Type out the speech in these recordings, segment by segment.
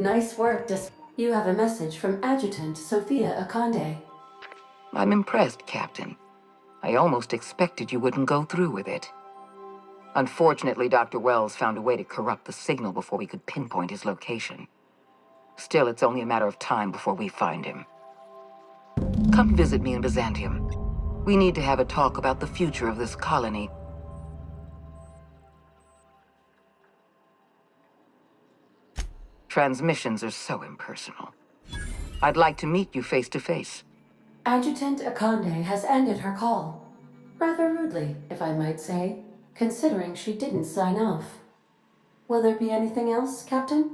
Nice work, You have a message from Adjutant Sophia Akande. I'm impressed, Captain. I almost expected you wouldn't go through with it. Unfortunately, Dr. Wells found a way to corrupt the signal before we could pinpoint his location. Still, it's only a matter of time before we find him. Come visit me in Byzantium. We need to have a talk about the future of this colony. Transmissions are so impersonal. I'd like to meet you face to face. Adjutant Akande has ended her call. Rather rudely, if I might say, considering she didn't sign off. Will there be anything else, Captain?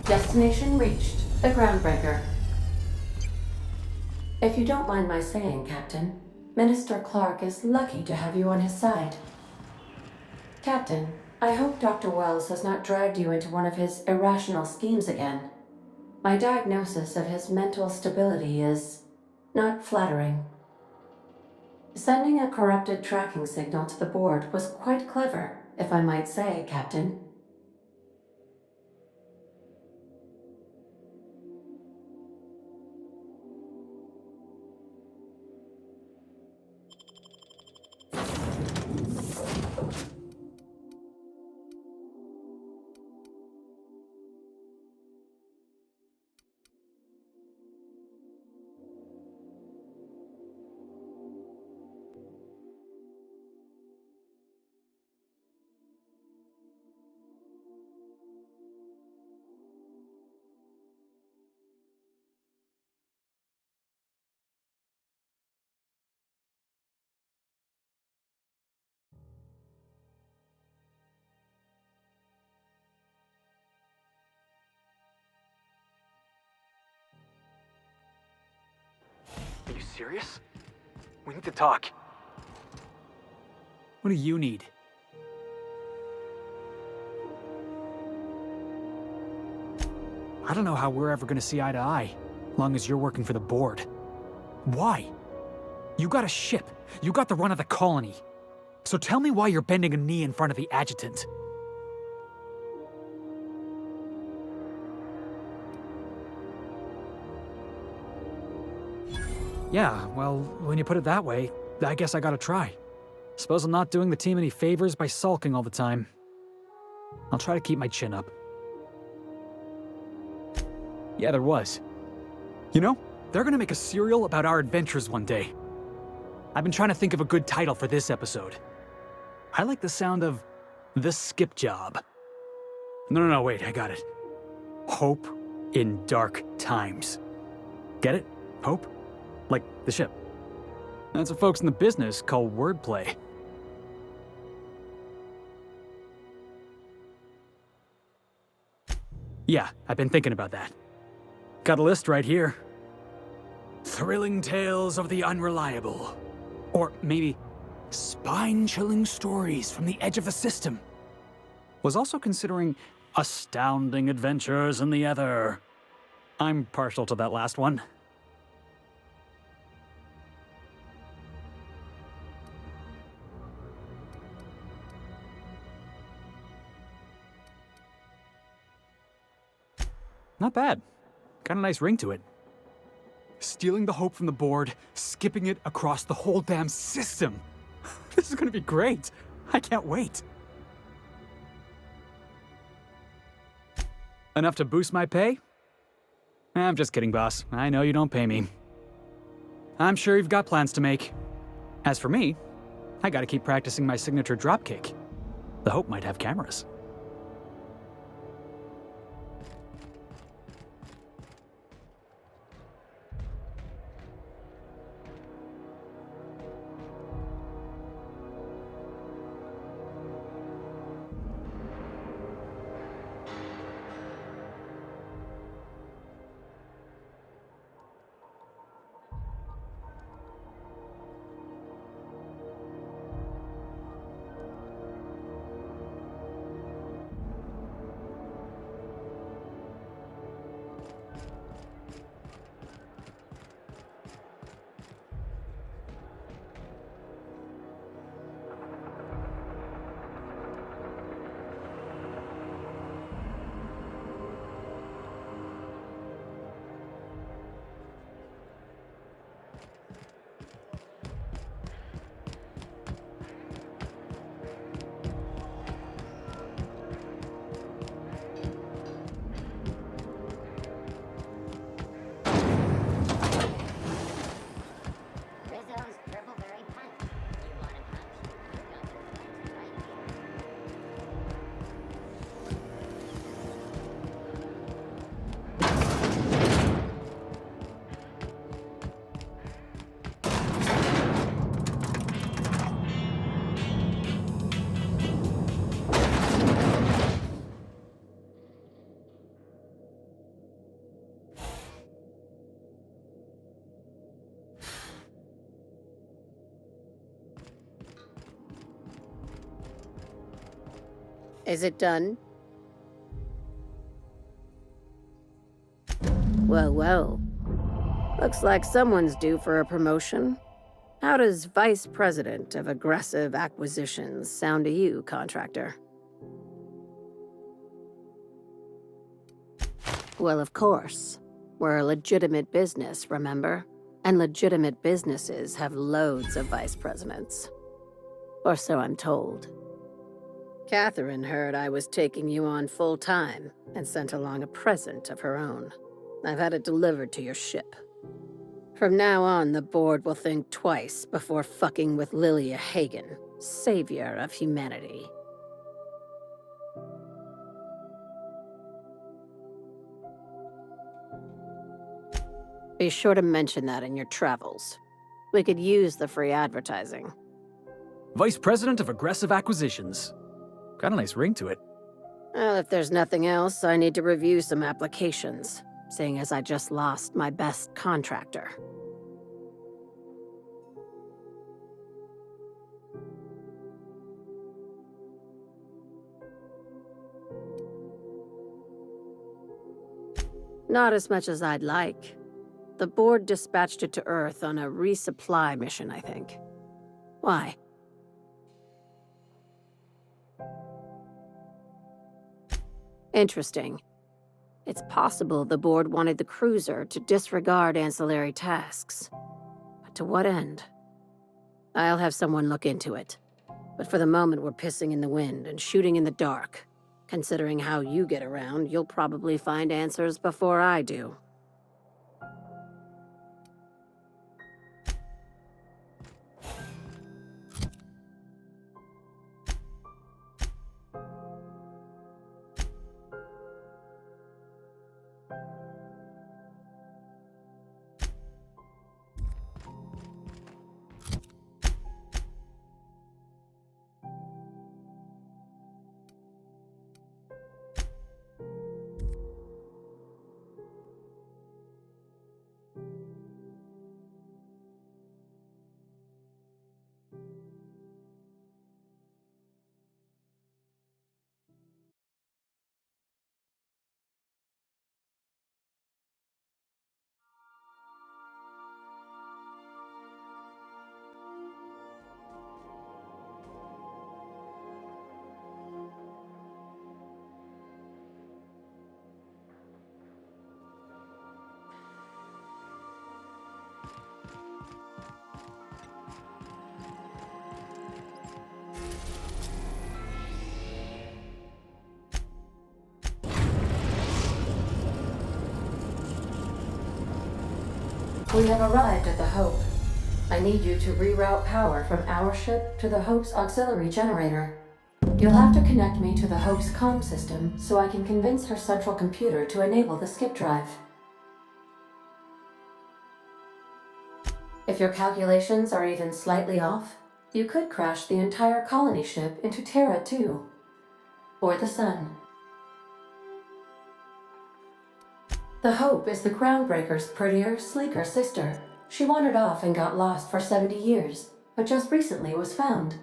Destination reached. The Groundbreaker. If you don't mind my saying, Captain, Minister Clark is lucky to have you on his side. Captain, I hope Dr. Wells has not dragged you into one of his irrational schemes again. My diagnosis of his mental stability is not flattering. Sending a corrupted tracking signal to the board was quite clever, if I might say, Captain. Are you serious? We need to talk. What do you need? I don't know how we're ever gonna see eye to eye, long as you're working for the board. Why? You got a ship. You got the run of the colony. So tell me why you're bending a knee in front of the adjutant. Yeah, well, when you put it that way, I guess I gotta try. Suppose I'm not doing the team any favors by sulking all the time. I'll try to keep my chin up. Yeah, there was. You know, they're gonna make a serial about our adventures one day. I've been trying to think of a good title for this episode. I like the sound of The Skip Job. No, wait, I got it. Hope in Dark Times. Get it? Hope? Like the ship. That's what folks in the business call wordplay. Yeah, I've been thinking about that. Got a list right here. Thrilling tales of the unreliable. Or maybe spine-chilling stories from the edge of the system. Was also considering astounding adventures in the ether. I'm partial to that last one. Not bad. Got a nice ring to it. Stealing the hope from the board, skipping it across the whole damn system. This is gonna be great. I can't wait. Enough to boost my pay? I'm just kidding, boss. I know you don't pay me. I'm sure you've got plans to make. As for me, I gotta keep practicing my signature dropkick. The Hope might have cameras. Is it done? Well, well. Looks like someone's due for a promotion. How does Vice President of Aggressive Acquisitions sound to you, contractor? Well, of course. We're a legitimate business, remember? And legitimate businesses have loads of vice presidents. Or so I'm told. Catherine heard I was taking you on full-time and sent along a present of her own. I've had it delivered to your ship. From now on, the board will think twice before fucking with Lilia Hagen, savior of humanity. Be sure to mention that in your travels. We could use the free advertising. Vice President of Aggressive Acquisitions. Got a nice ring to it. Well, if there's nothing else, I need to review some applications, seeing as I just lost my best contractor. Not as much as I'd like. The board dispatched it to Earth on a resupply mission, I think. Why? Interesting. It's possible the board wanted the cruiser to disregard ancillary tasks. But to what end? I'll have someone look into it. But for the moment, we're pissing in the wind and shooting in the dark. Considering how you get around, you'll probably find answers before I do. We have arrived at the Hope. I need you to reroute power from our ship to the Hope's auxiliary generator. You'll have to connect me to the Hope's comm system so I can convince her central computer to enable the skip drive. If your calculations are even slightly off, you could crash the entire colony ship into Terra 2. Or the Sun. The Hope is the Groundbreaker's prettier, sleeker sister. She wandered off and got lost for 70 years, but just recently was found.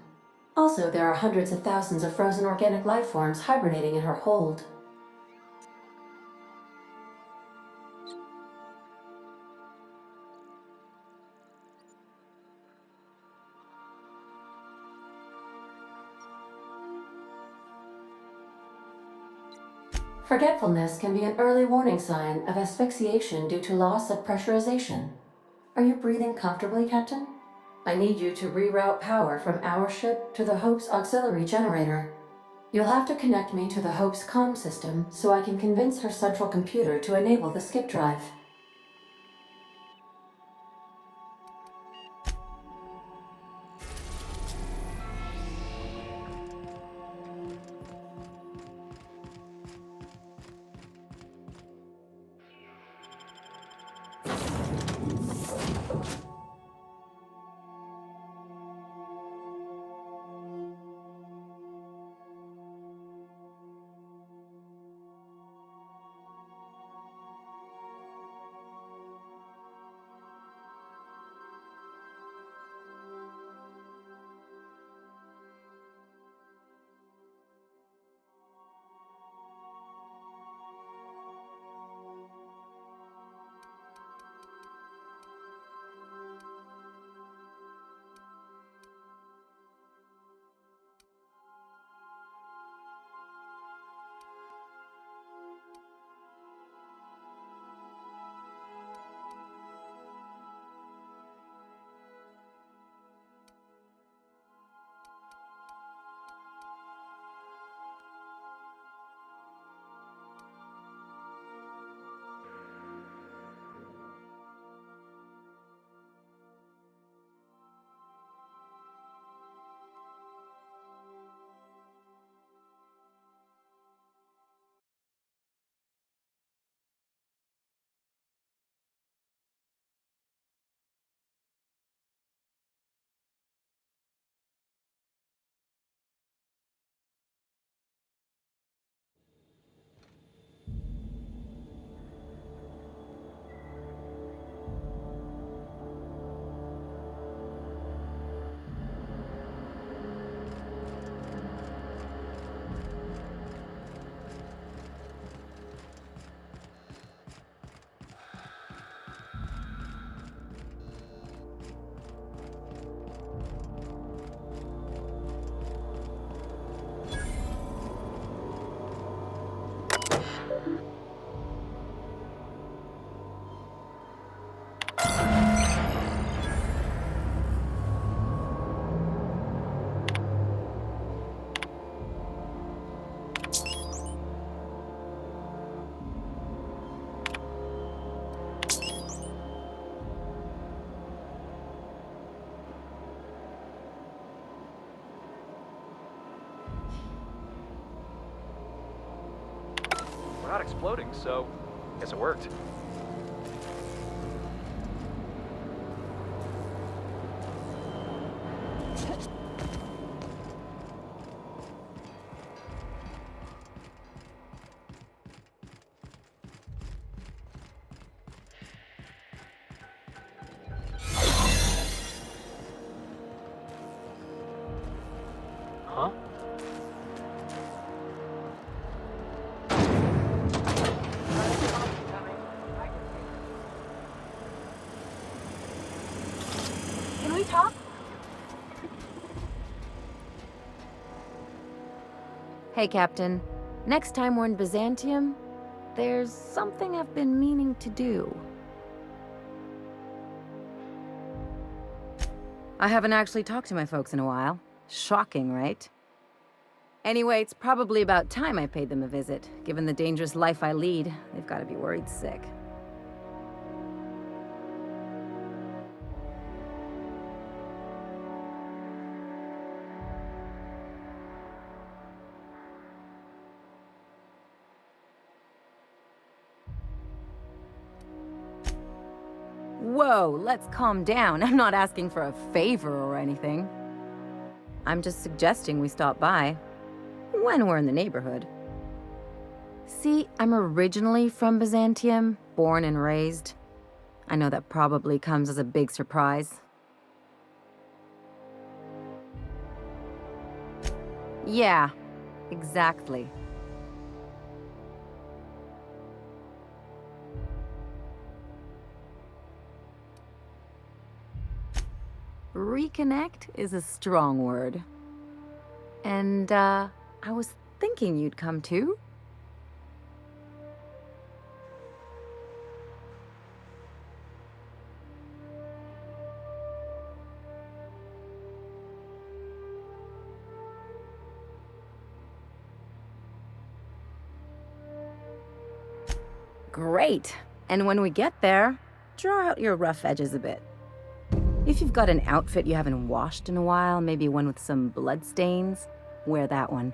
Also, there are hundreds of thousands of frozen organic life forms hibernating in her hold. Forgetfulness can be an early warning sign of asphyxiation due to loss of pressurization. Are you breathing comfortably, Captain? I need you to reroute power from our ship to the Hope's auxiliary generator. You'll have to connect me to the Hope's comm system so I can convince her central computer to enable the skip drive. without exploding, so I guess it worked. Huh? Can we talk? Hey, Captain. Next time we're in Byzantium, there's something I've been meaning to do. I haven't actually talked to my folks in a while. Shocking, right? Anyway, it's probably about time I paid them a visit. Given the dangerous life I lead, they've got to be worried sick. Whoa, let's calm down. I'm not asking for a favor or anything. I'm just suggesting we stop by when we're in the neighborhood. See, I'm originally from Byzantium, born and raised. I know that probably comes as a big surprise. Yeah, exactly. Reconnect is a strong word. And, I was thinking you'd come too. Great. And when we get there, draw out your rough edges a bit. If you've got an outfit you haven't washed in a while, maybe one with some blood stains, wear that one.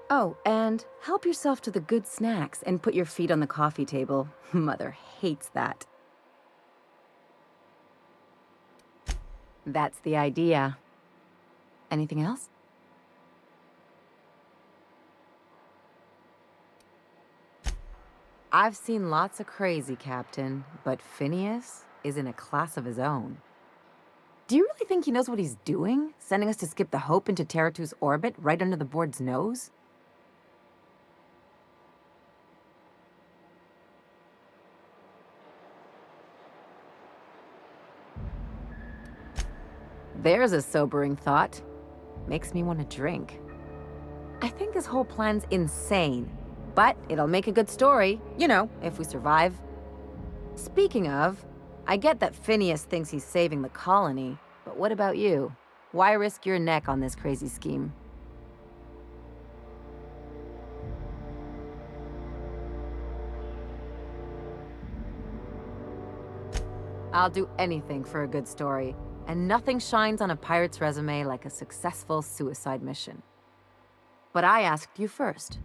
Oh, and help yourself to the good snacks and put your feet on the coffee table. Mother hates that. That's the idea. Anything else? I've seen lots of crazy, Captain, but Phineas is in a class of his own. Do you really think he knows what he's doing? Sending us to skip the Hope into Terra 2's orbit right under the board's nose? There's a sobering thought. Makes me want to drink. I think this whole plan's insane. But it'll make a good story, you know, if we survive. Speaking of, I get that Phineas thinks he's saving the colony, but what about you? Why risk your neck on this crazy scheme? I'll do anything for a good story, and nothing shines on a pirate's resume like a successful suicide mission. But I asked you first.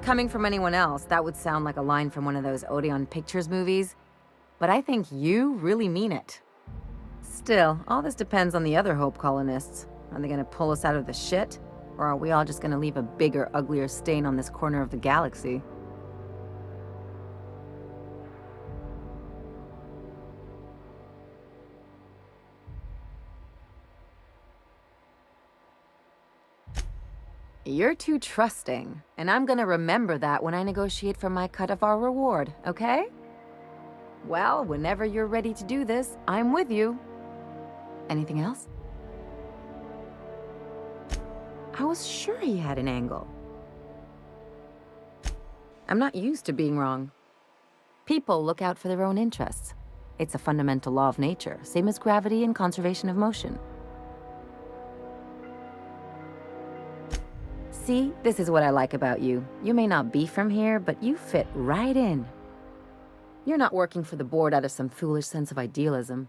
Coming from anyone else, that would sound like a line from one of those Odeon Pictures movies, but I think you really mean it. Still, all this depends on the other Hope colonists. Are they gonna pull us out of the shit? Or are we all just gonna leave a bigger, uglier stain on this corner of the galaxy? You're too trusting, and I'm gonna remember that when I negotiate for my cut of our reward, okay? Well, whenever you're ready to do this, I'm with you. Anything else? I was sure he had an angle. I'm not used to being wrong. People look out for their own interests. It's a fundamental law of nature, same as gravity and conservation of motion. See, this is what I like about you. You may not be from here, but you fit right in. You're not working for the board out of some foolish sense of idealism.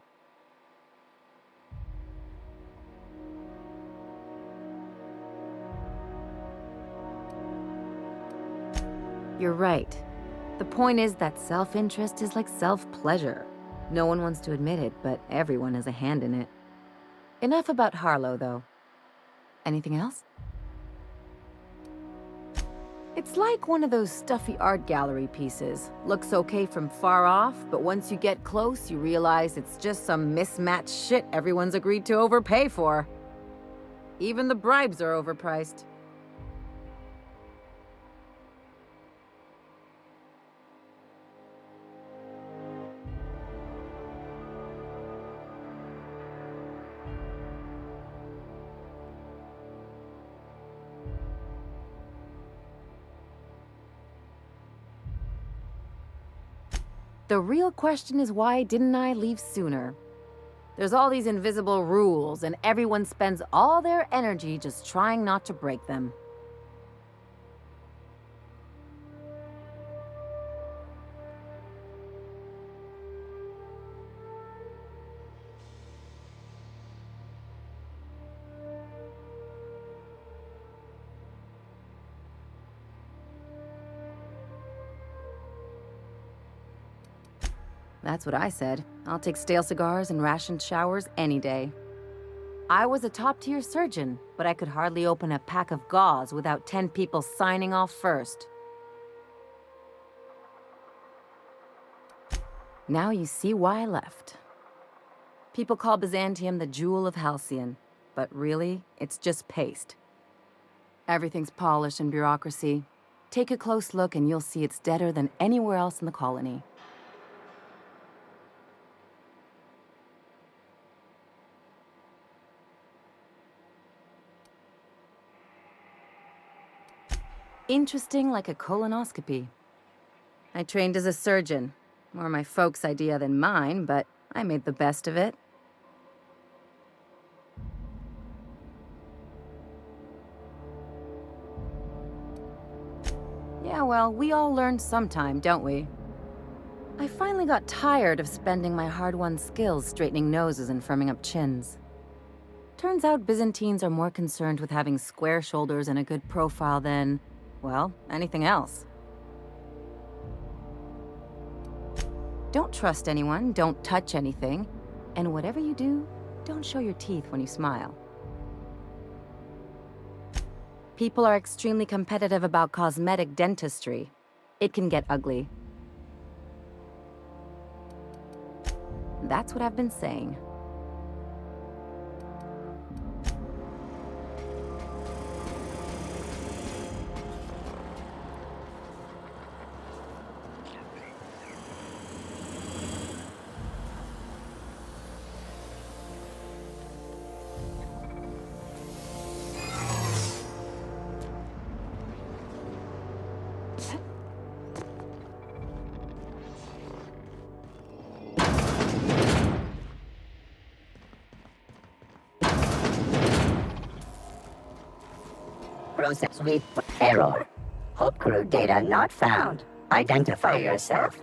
You're right. The point is that self-interest is like self-pleasure. No one wants to admit it, but everyone has a hand in it. Enough about Harlow, though. Anything else? It's like one of those stuffy art gallery pieces. Looks okay from far off, but once you get close, you realize it's just some mismatched shit everyone's agreed to overpay for. Even the bribes are overpriced. The real question is, why didn't I leave sooner? There's all these invisible rules, and everyone spends all their energy just trying not to break them. That's what I said. I'll take stale cigars and rationed showers any day. I was a top-tier surgeon, but I could hardly open a pack of gauze without 10 people signing off first. Now you see why I left. People call Byzantium the jewel of Halcyon, but really, it's just paste. Everything's polish and bureaucracy. Take a close look and you'll see it's deader than anywhere else in the colony. Interesting like a colonoscopy. I trained as a surgeon. More my folks' idea than mine, but I made the best of it. Yeah, well, we all learn sometime, don't we? I finally got tired of spending my hard-won skills straightening noses and firming up chins. Turns out Byzantines are more concerned with having square shoulders and a good profile than, well, anything else. Don't trust anyone, don't touch anything, and whatever you do, don't show your teeth when you smile. People are extremely competitive about cosmetic dentistry. It can get ugly. That's what I've been saying. Process sweep error. Hope crew data not found. Identify yourself.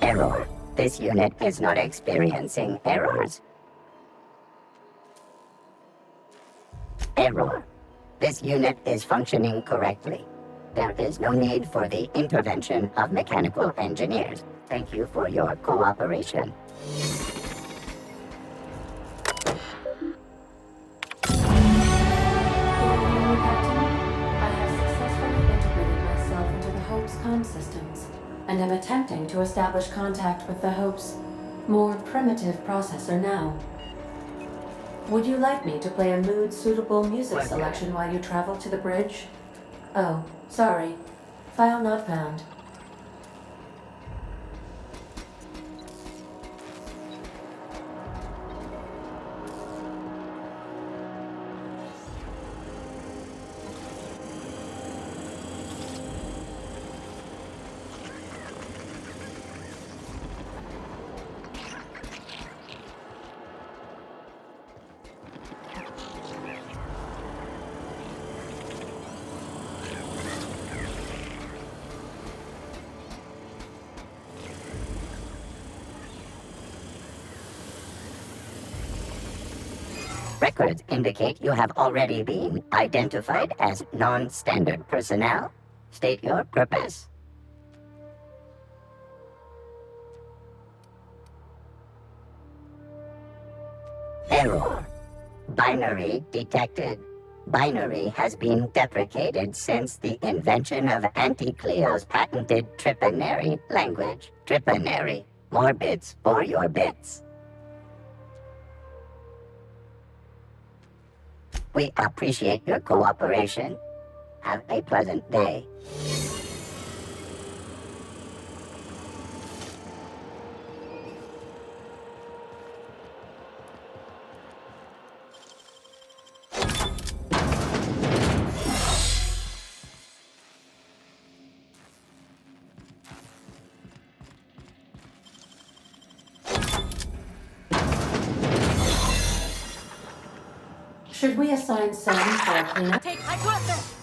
Error. This unit is not experiencing errors. Error. This unit is functioning correctly. There is no need for the intervention of mechanical engineers. Thank you for your cooperation. I have successfully integrated myself into the Hope's comm systems, and am attempting to establish contact with the Hope's more primitive processor now. Would you like me to play a mood-suitable music selection while you travel to the bridge? Oh, sorry. File not found. Records indicate you have already been identified as non-standard personnel. State your purpose. Error. Binary detected. Binary has been deprecated since the invention of Anti-Cleo's patented Tripanary language. Tripanary. More bits for your bits. We appreciate your cooperation. Have a pleasant day. Should we assign Sam for a cleanup? I got this!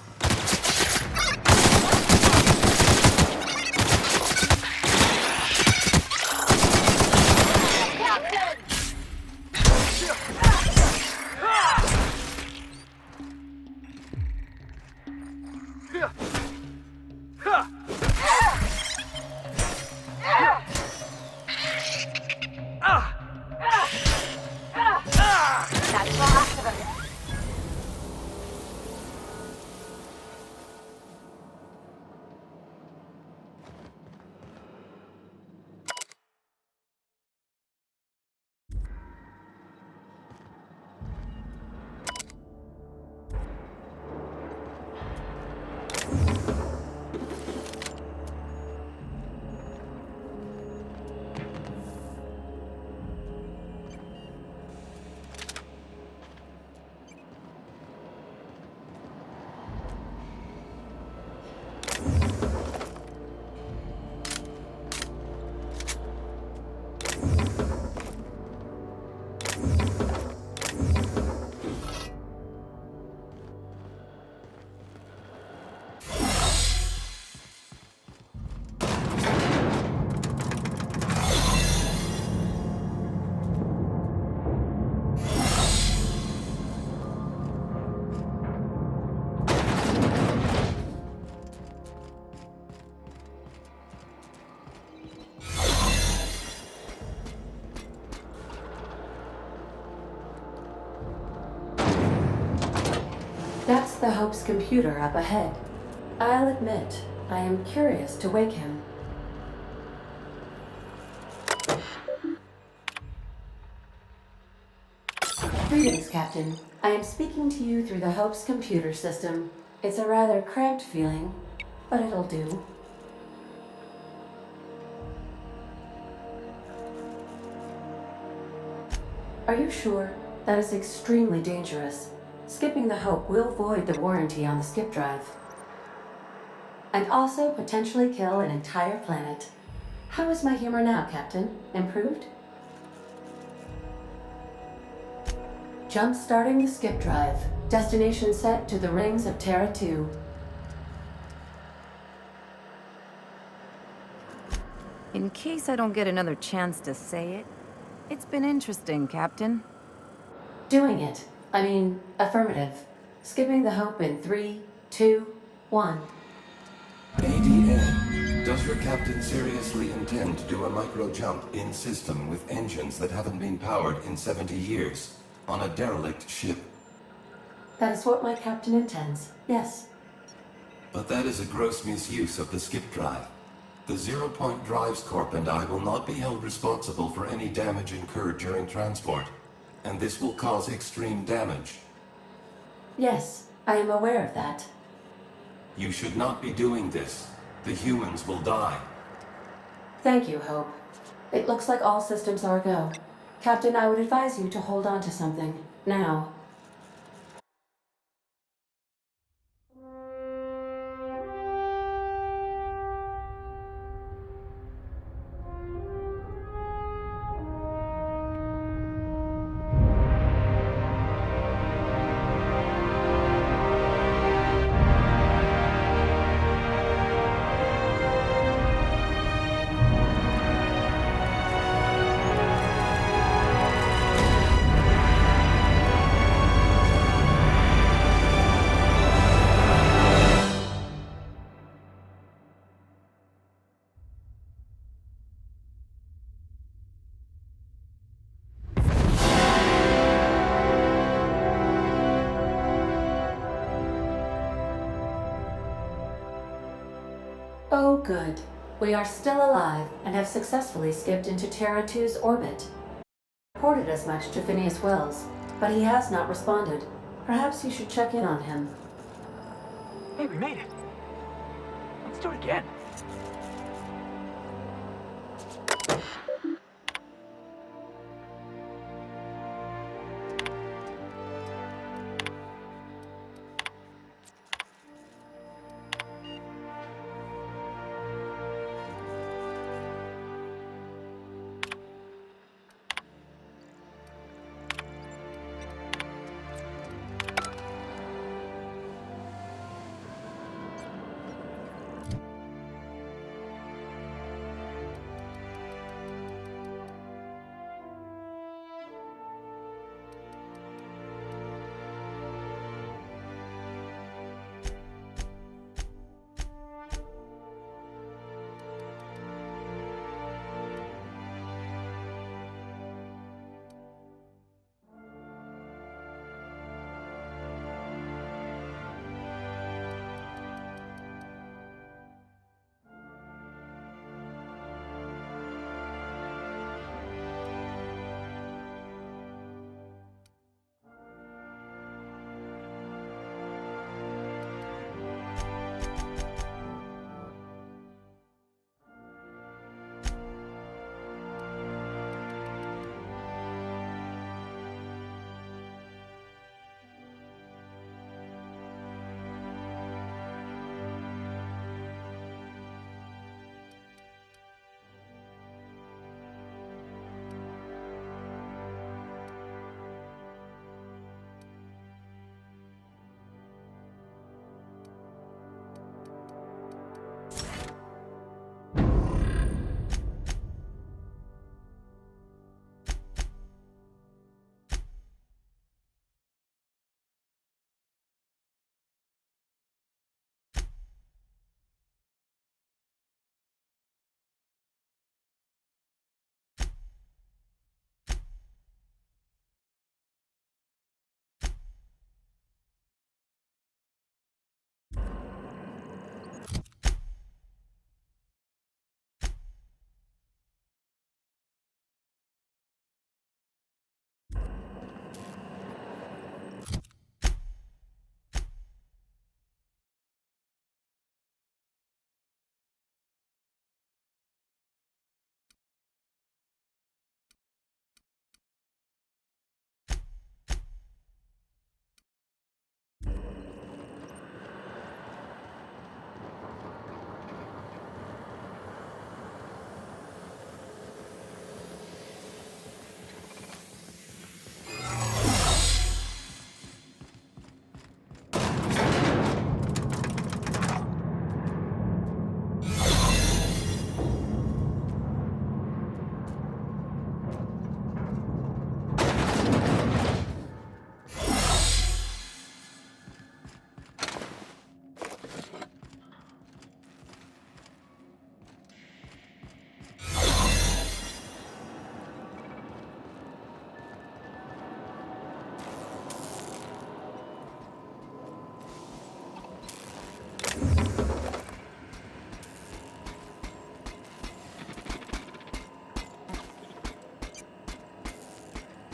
That's the Hope's computer up ahead. I'll admit, I am curious to wake him. Greetings, Captain. I am speaking to you through the Hope's computer system. It's a rather cramped feeling, but it'll do. Are you sure? That is extremely dangerous. Skipping the Hope will void the warranty on the skip drive. And also potentially kill an entire planet. How is my humor now, Captain? Improved? Jump-starting the skip drive. Destination set to the rings of Terra 2. In case I don't get another chance to say it, it's been interesting, Captain. Doing it. I mean, affirmative. Skipping the Hope in 3, 2, 1. ADN, does your captain seriously intend to do a micro-jump in system with engines that haven't been powered in 70 years on a derelict ship? That is what my captain intends, yes. But that is a gross misuse of the skip drive. The Zero Point Drives Corp and I will not be held responsible for any damage incurred during transport, and this will cause extreme damage. Yes, I am aware of that. You should not be doing this. The humans will die. Thank you, Hope. It looks like all systems are go. Captain, I would advise you to hold on to something. Now. Good. We are still alive and have successfully skipped into Terra 2's orbit. I reported as much to Phineas Wells, but he has not responded. Perhaps you should check in on him. Hey, we made it. Let's do it again.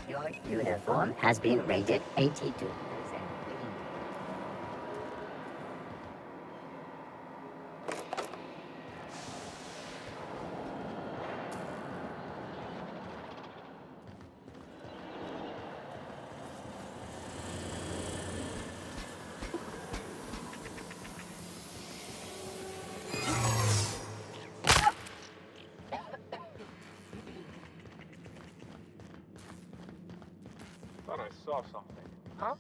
Your uniform has been rated 82%. Thought I saw something. Huh?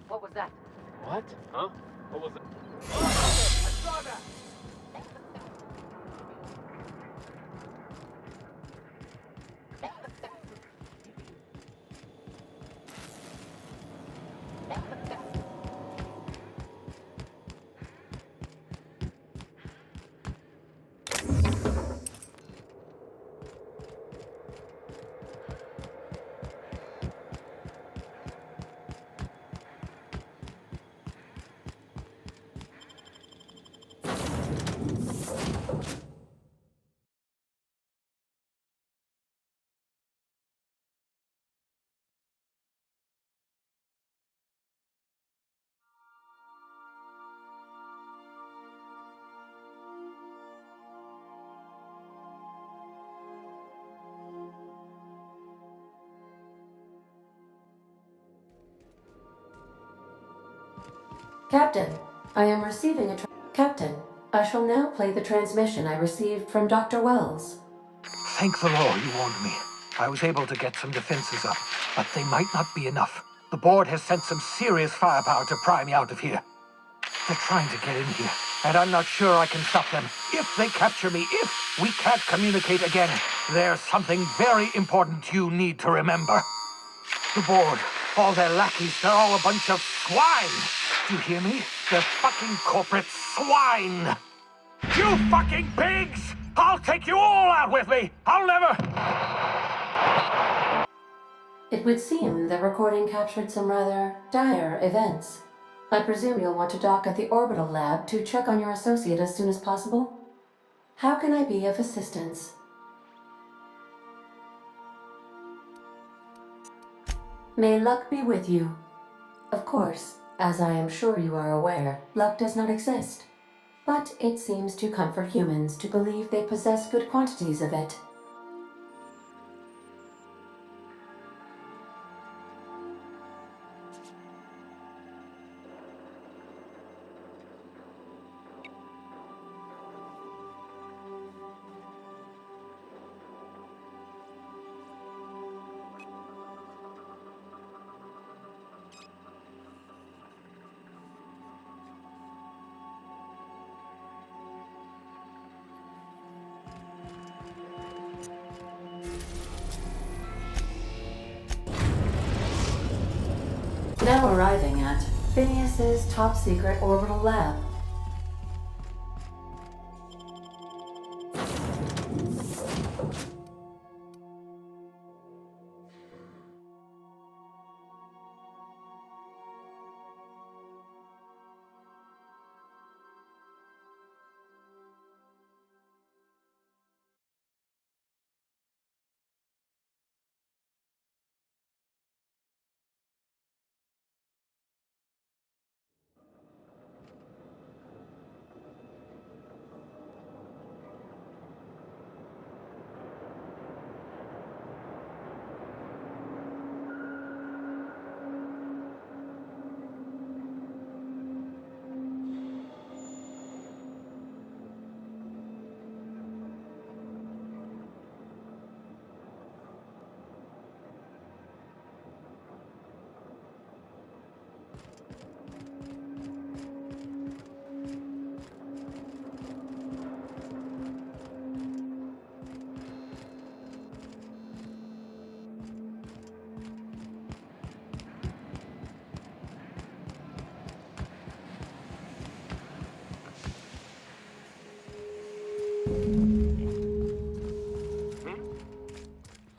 What was that? What? Huh? What was it? I saw that! Captain, I am receiving a Captain, I shall now play the transmission I received from Dr. Wells. Thank the Lord you warned me. I was able to get some defenses up, but they might not be enough. The board has sent some serious firepower to pry me out of here. They're trying to get in here, and I'm not sure I can stop them. If they capture me, if we can't communicate again, there's something very important you need to remember. The board, all their lackeys, they're all a bunch of swine. Do you hear me? They're fucking corporate swine. You fucking pigs! I'll take you all out with me! I'll never... It would seem the recording captured some rather dire events. I presume you'll want to dock at the orbital lab to check on your associate as soon as possible? How can I be of assistance? May luck be with you. Of course, as I am sure you are aware, luck does not exist. But it seems to comfort humans to believe they possess good quantities of it. Now arriving at Phineas's top-secret orbital lab.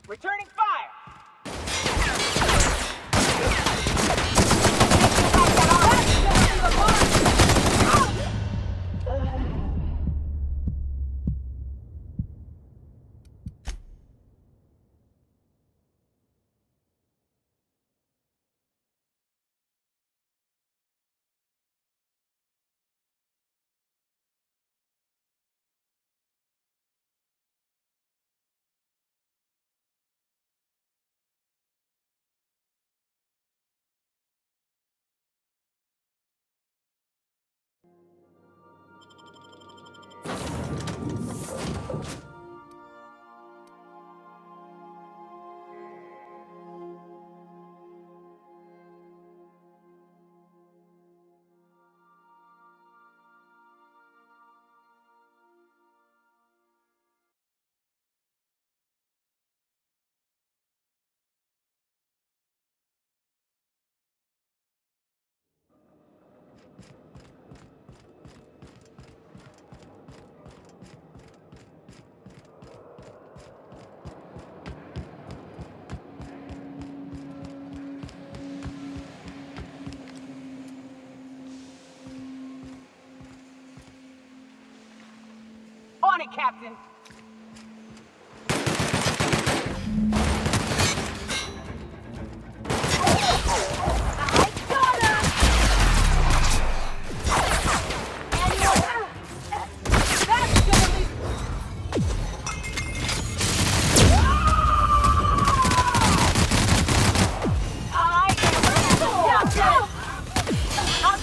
Returning fire! On it, Captain! I'll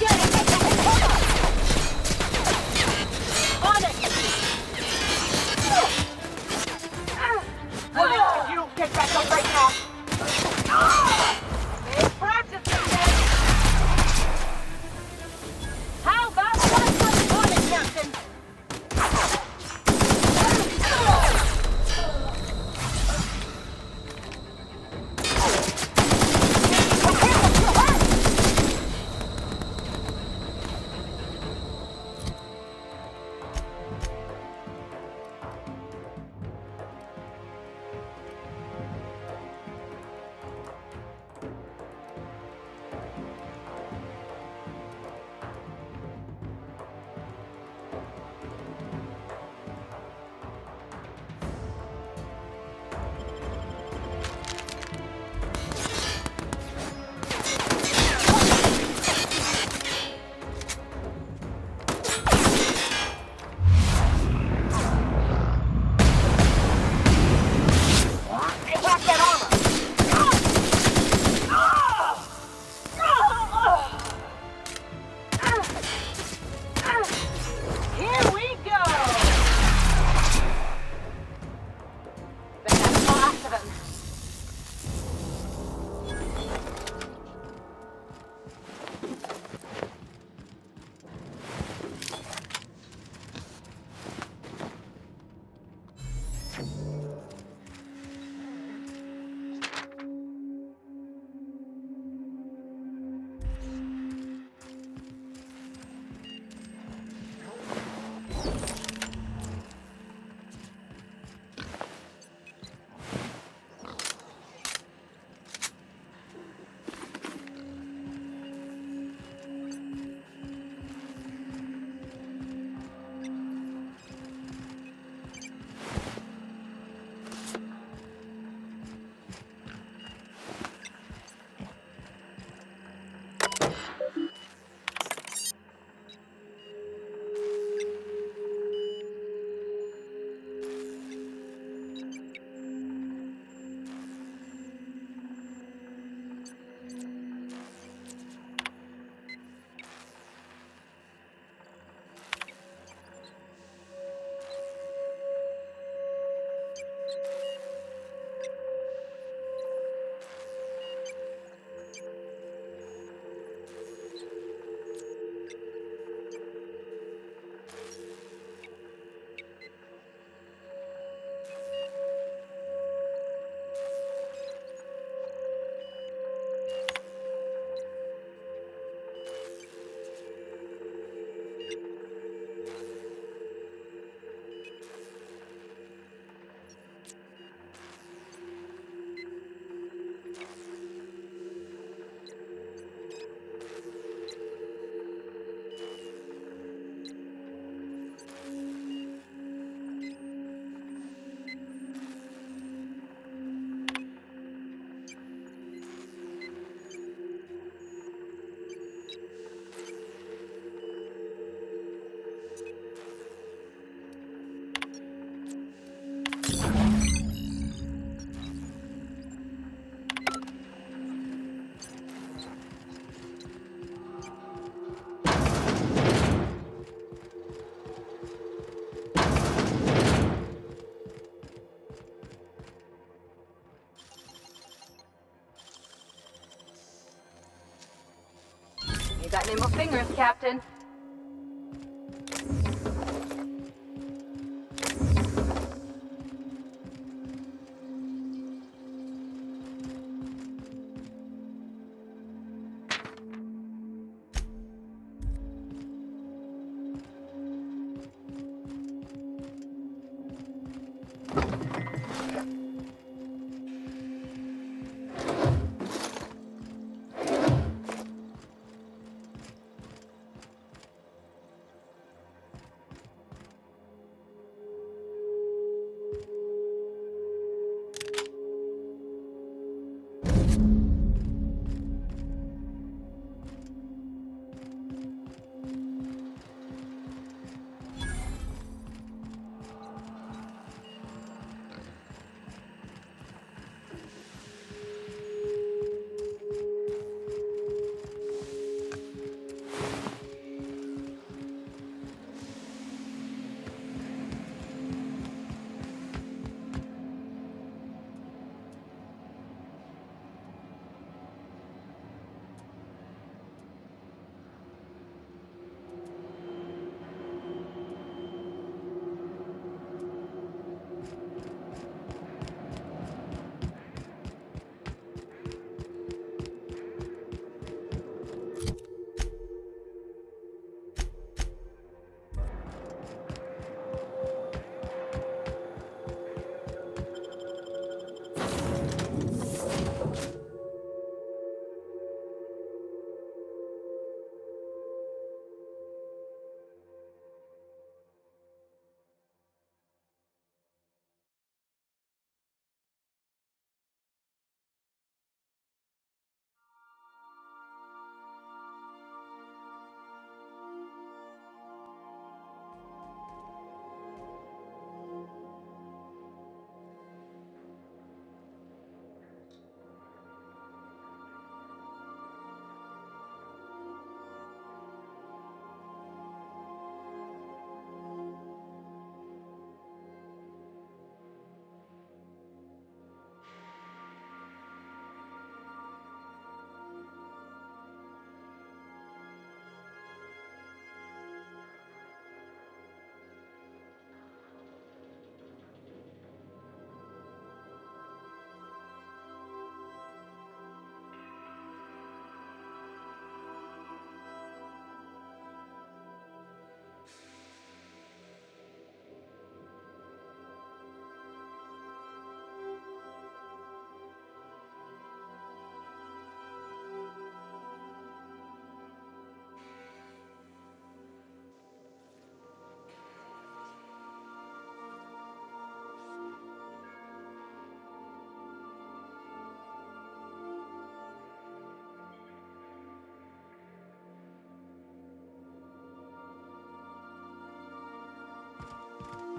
got nimble fingers, Captain.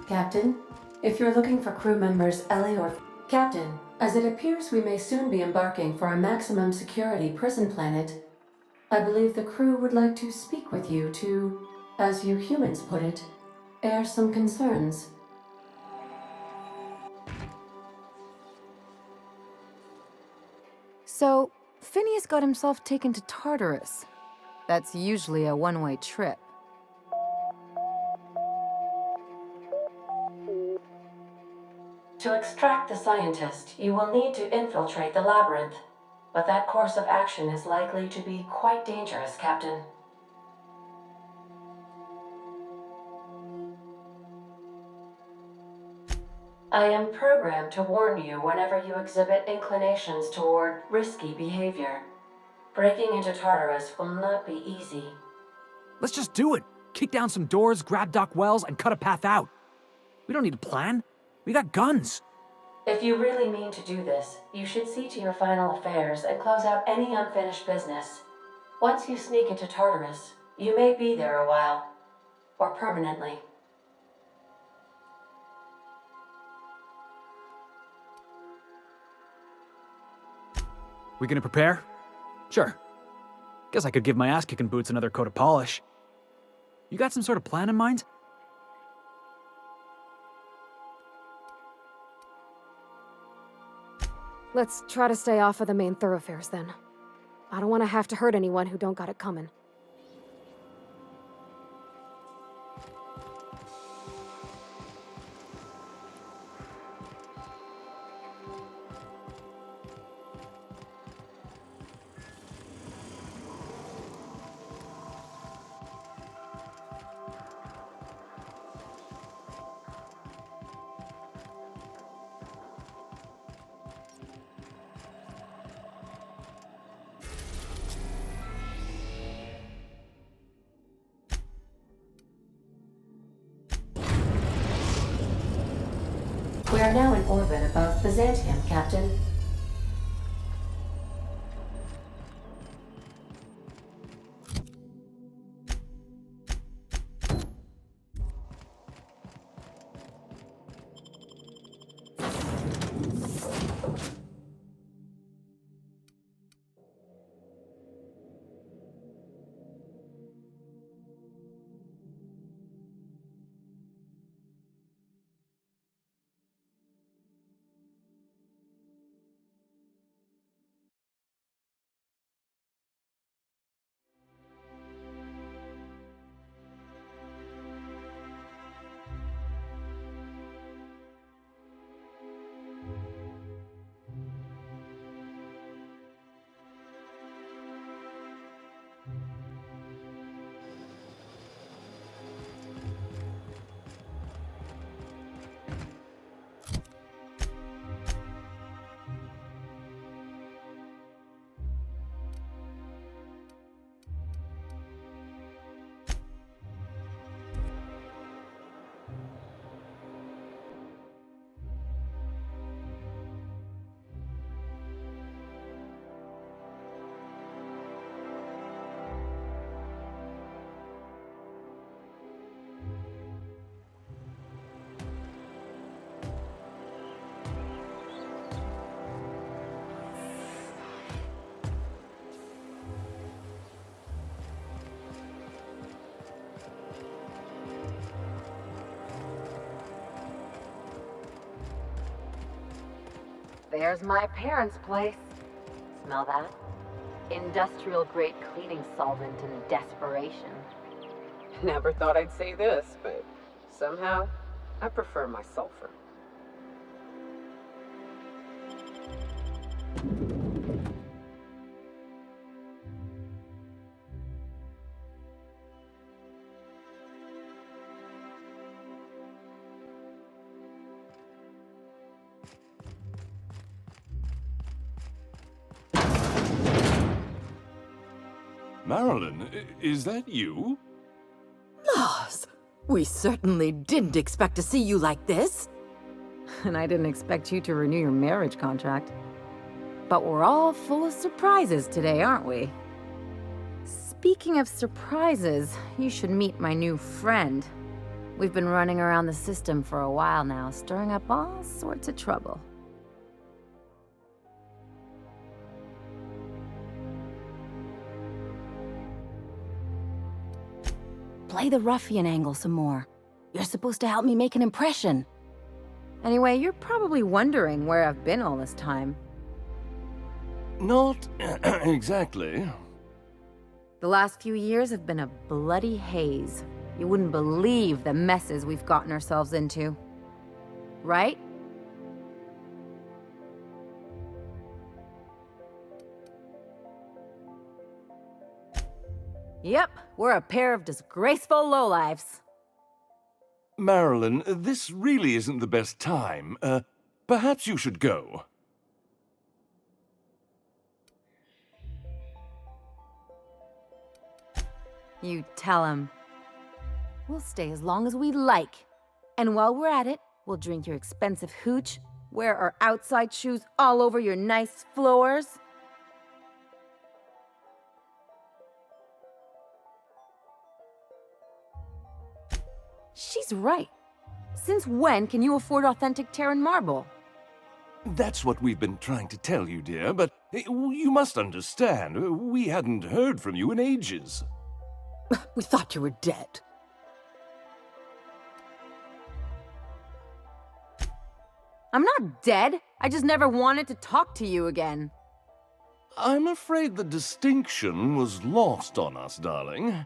Captain, if you're looking for crew members Ellie or... Captain, as it appears we may soon be embarking for a maximum security prison planet, I believe the crew would like to speak with you to, as you humans put it, air some concerns. So, Phineas got himself taken to Tartarus. That's usually a one-way trip. To extract the scientist, you will need to infiltrate the labyrinth. But that course of action is likely to be quite dangerous, Captain. I am programmed to warn you whenever you exhibit inclinations toward risky behavior. Breaking into Tartarus will not be easy. Let's just do it. Kick down some doors, grab Doc Wells, and cut a path out. We don't need a plan. We got guns. If you really mean to do this, you should see to your final affairs and close out any unfinished business. Once you sneak into Tartarus, you may be there a while. Or permanently. We gonna prepare? Sure. Guess I could give my ass-kicking boots another coat of polish. You got some sort of plan in mind? Let's try to stay off of the main thoroughfares then. I don't want to have to hurt anyone who don't got it coming. We are now in orbit above Byzantium, Captain. There's my parents' place. Smell that? Industrial-grade cleaning solvent in desperation. Never thought I'd say this, but somehow I prefer my sulfur. Marilyn, is that you? Lars, we certainly didn't expect to see you like this. And I didn't expect you to renew your marriage contract. But we're all full of surprises today, aren't we? Speaking of surprises, you should meet my new friend. We've been running around the system for a while now, stirring up all sorts of trouble. Play the ruffian angle some more. You're supposed to help me make an impression. Anyway, you're probably wondering where I've been all this time. Not exactly. The last few years have been a bloody haze. You wouldn't believe the messes we've gotten ourselves into. Right? Yep, we're a pair of disgraceful lowlifes. Marilyn, this really isn't the best time. Perhaps you should go. You tell him. We'll stay as long as we like. And while we're at it, we'll drink your expensive hooch, wear our outside shoes all over your nice floors. She's right. Since when can you afford authentic Terran marble? That's what we've been trying to tell you, dear, but you must understand, we hadn't heard from you in ages. We thought you were dead. I'm not dead. I just never wanted to talk to you again. I'm afraid the distinction was lost on us, darling.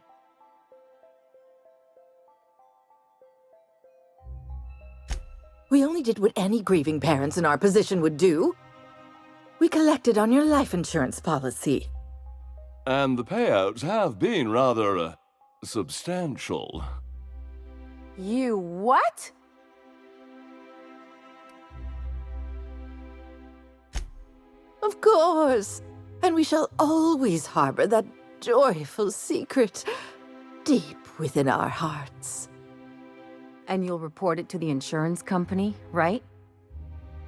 We only did what any grieving parents in our position would do. We collected on your life insurance policy. And the payouts have been rather, substantial. You what? Of course. And we shall always harbor that joyful secret deep within our hearts. And you'll report it to the insurance company, right?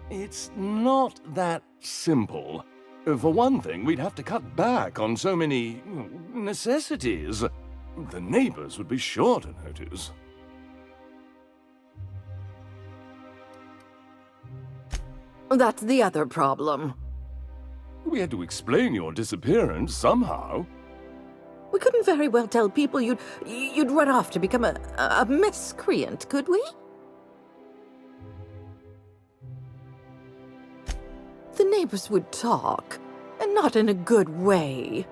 It's not that simple. For one thing, we'd have to cut back on so many necessities. The neighbors would be sure to notice. That's the other problem. We had to explain your disappearance somehow. We couldn't very well tell people you'd run off to become a miscreant, could we? The neighbors would talk, and not in a good way.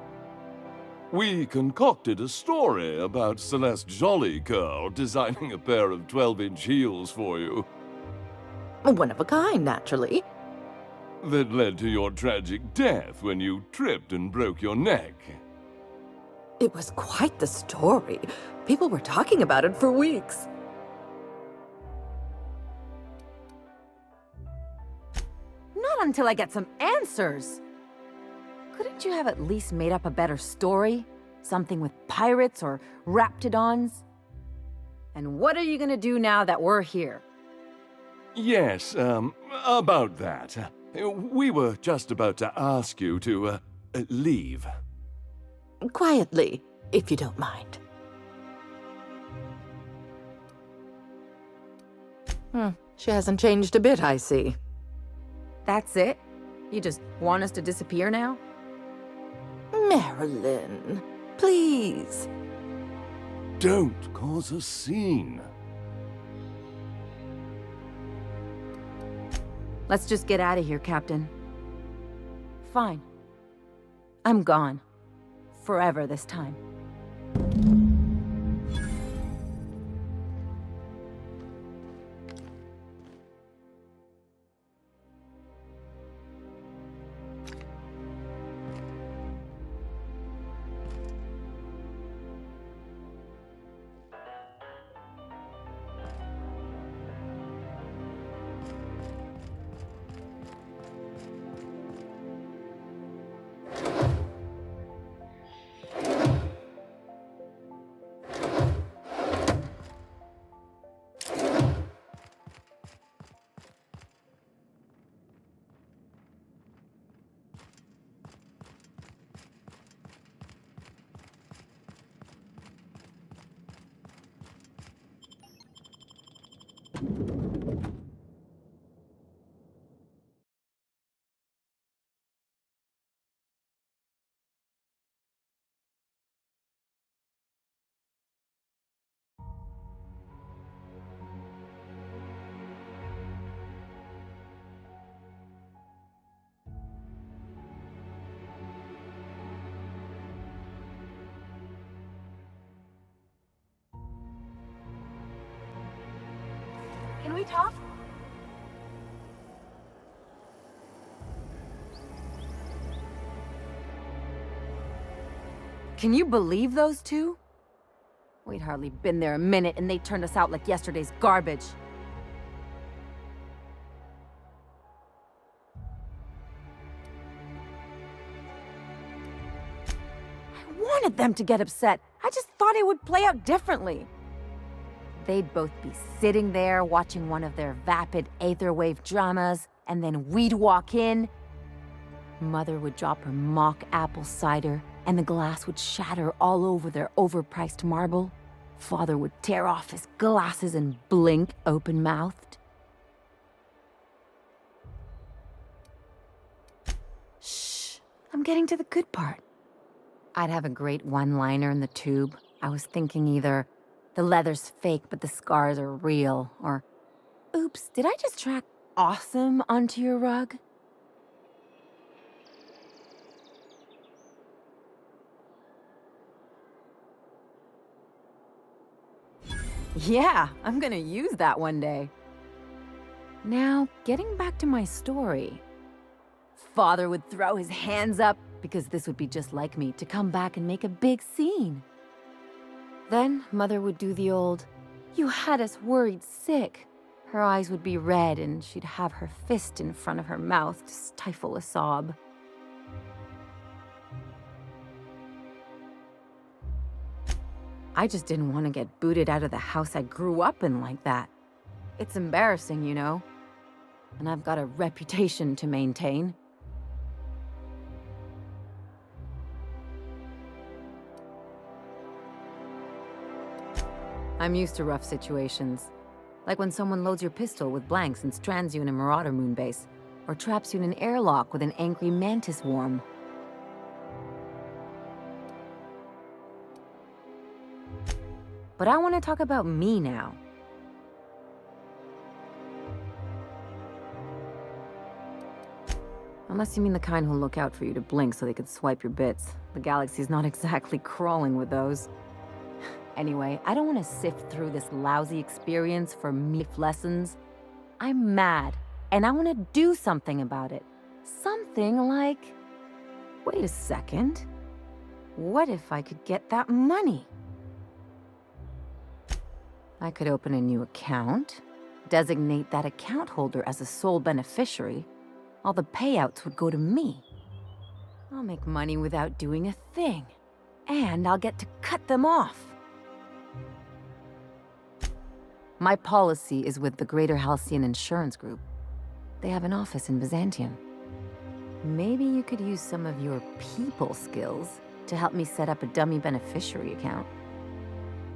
We concocted a story about Celeste Jollycurl designing a pair of 12-inch heels for you. One of a kind, naturally. That led to your tragic death when you tripped and broke your neck. It was quite the story. People were talking about it for weeks. Not until I get some answers. Couldn't you have at least made up a better story? Something with pirates or raptidons? And what are you gonna do now that we're here? Yes, about that. We were just about to ask you to, leave. Quietly, if you don't mind. She hasn't changed a bit, I see. That's it? You just want us to disappear now? Marilyn, please. Don't cause a scene. Let's just get out of here, Captain. Fine. I'm gone. Forever this time. Can we talk? Can you believe those two? We'd hardly been there a minute and they turned us out like yesterday's garbage. I wanted them to get upset. I just thought it would play out differently. They'd both be sitting there watching one of their vapid aetherwave dramas, and then we'd walk in. Mother would drop her mock apple cider, and the glass would shatter all over their overpriced marble. Father would tear off his glasses and blink open-mouthed. Shh, I'm getting to the good part. I'd have a great one-liner in the tube. I was thinking either, the leather's fake, but the scars are real. Or, oops, did I just track awesome onto your rug? Yeah, I'm gonna use that one day. Now, getting back to my story. Father would throw his hands up, because this would be just like me, to come back and make a big scene. Then Mother would do the old, "You had us worried sick." Her eyes would be red and she'd have her fist in front of her mouth to stifle a sob. I just didn't want to get booted out of the house I grew up in like that. It's embarrassing, you know. And I've got a reputation to maintain. I'm used to rough situations. Like when someone loads your pistol with blanks and strands you in a Marauder moonbase, or traps you in an airlock with an angry mantis worm. But I want to talk about me now. Unless you mean the kind who'll look out for you to blink so they could swipe your bits. The galaxy's not exactly crawling with those. Anyway, I don't want to sift through this lousy experience for meat lessons. I'm mad, and I want to do something about it. Something like... Wait a second. What if I could get that money? I could open a new account, designate that account holder as a sole beneficiary. All the payouts would go to me. I'll make money without doing a thing. And I'll get to cut them off. My policy is with the Greater Halcyon Insurance Group. They have an office in Byzantium. Maybe you could use some of your people skills to help me set up a dummy beneficiary account.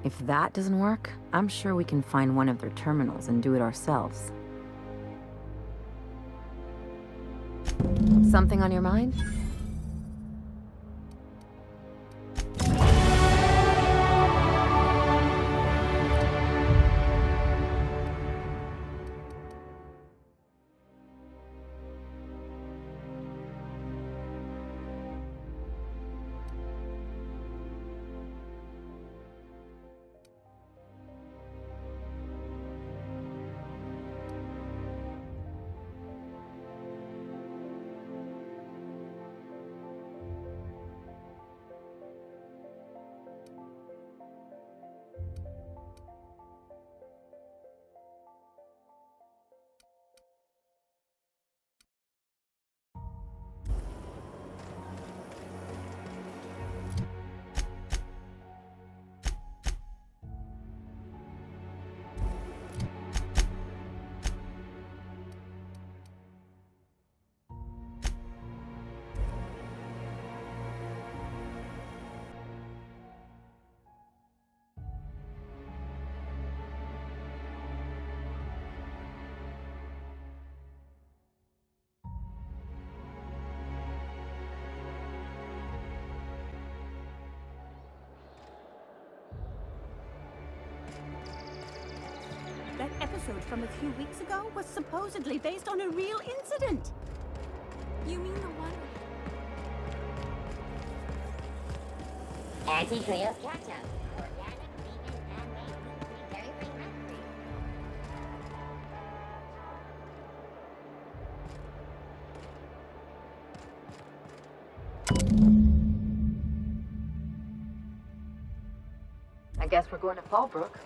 If that doesn't work, I'm sure we can find one of their terminals and do it ourselves. Something on your mind? That episode from a few weeks ago was supposedly based on a real incident. You mean the one? Anti-Creo's Ketchup. Organic, vegan, handmade, gluten-free, dairy-free, rat-free. I guess we're going to Fallbrook.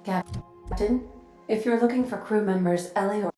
Captain, if you're looking for crew members Ellie or